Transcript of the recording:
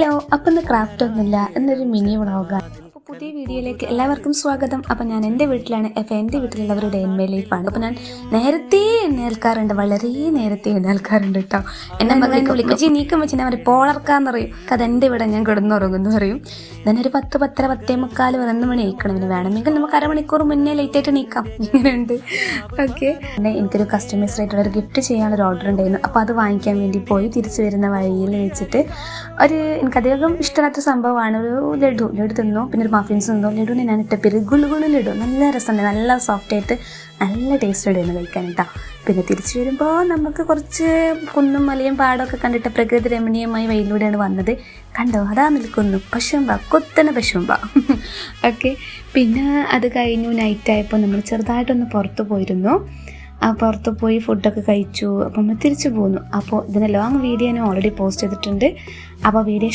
Hello, അപ്പം ഇന്ന് craft ഒന്നുമില്ല, എന്നൊരു മിനി വ്ളോഗാണ്. അപ്പോൾ പുതിയ വീഡിയോയിലേക്ക് എല്ലാവർക്കും സ്വാഗതം. അപ്പം ഞാൻ എൻ്റെ വീട്ടിലാണ്. അപ്പോൾ എൻ്റെ വീട്ടിലുള്ളവരുടെ എൻമേ ലൈഫാണ്. അപ്പോൾ ഞാൻ നേരത്തെ എഴുന്നേൽക്കാറുണ്ട്, വളരെ നേരത്തെ എഴുന്നേൽക്കാറുണ്ട് കേട്ടോ. എന്നെ മകളെന്നെ വിളിക്കും, നീക്കം വെച്ച് ഞാൻ പറയും പോളർക്കാന്ന് പറയും. അതെൻ്റെ ഇവിടെ ഞാൻ കിടന്നുറങ്ങുമെന്ന് പറയും. ഒരു 10, 10:30, 10:45, 11 മണി ആയിക്കണം. പിന്നെ വേണമെങ്കിൽ നമുക്ക് അരമണിക്കൂർ മുന്നേ ലേറ്റായിട്ട് നീക്കാം. ഇങ്ങനെയുണ്ട്. ഓക്കെ, പിന്നെ എനിക്കൊരു കസ്റ്റമൈസ്ഡ് ആയിട്ടുള്ള ഒരു ഗിഫ്റ്റ് ചെയ്യാനൊരു ഓർഡർ ഉണ്ടായിരുന്നു. അപ്പോൾ അത് വാങ്ങിക്കാൻ വേണ്ടി പോയി തിരിച്ചു വരുന്ന വഴിയിൽ വെച്ചിട്ട് എനിക്കധികം ഇഷ്ടമില്ലാത്ത സംഭവമാണ് ഒരു ലഡു തിന്നു, പിന്നെ ഒരു മഫിൻസ് തിന്നു. ലഡുവിന് ഞാൻ ഇട്ട പേര് ഗുളുഗുളു ലഡു. നല്ല രസമുണ്ട്, നല്ല സോഫ്റ്റ് ആയിട്ട് നല്ല ടേസ്റ്റ് ഉണ്ടായിരുന്നു കഴിക്കാൻ കേട്ടോ. പിന്നെ തിരിച്ചു വരുമ്പോൾ നമുക്ക് കുറച്ച് കുന്നും മലയും പാടമൊക്കെ കണ്ടിട്ട് പ്രകൃതി രമണീയമായ വഴിയിലൂടെയാണ് വന്നത്. കണ്ടോ, അതാ നിൽക്കുന്നു പശുമ്പ, കൊത്തന പശുമ്പ. ഓക്കെ, പിന്നെ അത് കഴിഞ്ഞു നൈറ്റായപ്പോൾ നമ്മൾ ചെറുതായിട്ടൊന്ന് പുറത്ത് പോയിരുന്നു. പുറത്ത് പോയി ഫുഡൊക്കെ കഴിച്ചു. അപ്പം നമ്മൾ തിരിച്ചു പോന്നു. അപ്പോൾ ഇതിന് ലോങ് വീഡിയോ ഞാൻ ഓൾറെഡി പോസ്റ്റ് ചെയ്തിട്ടുണ്ട്. അപ്പോൾ വീഡിയോ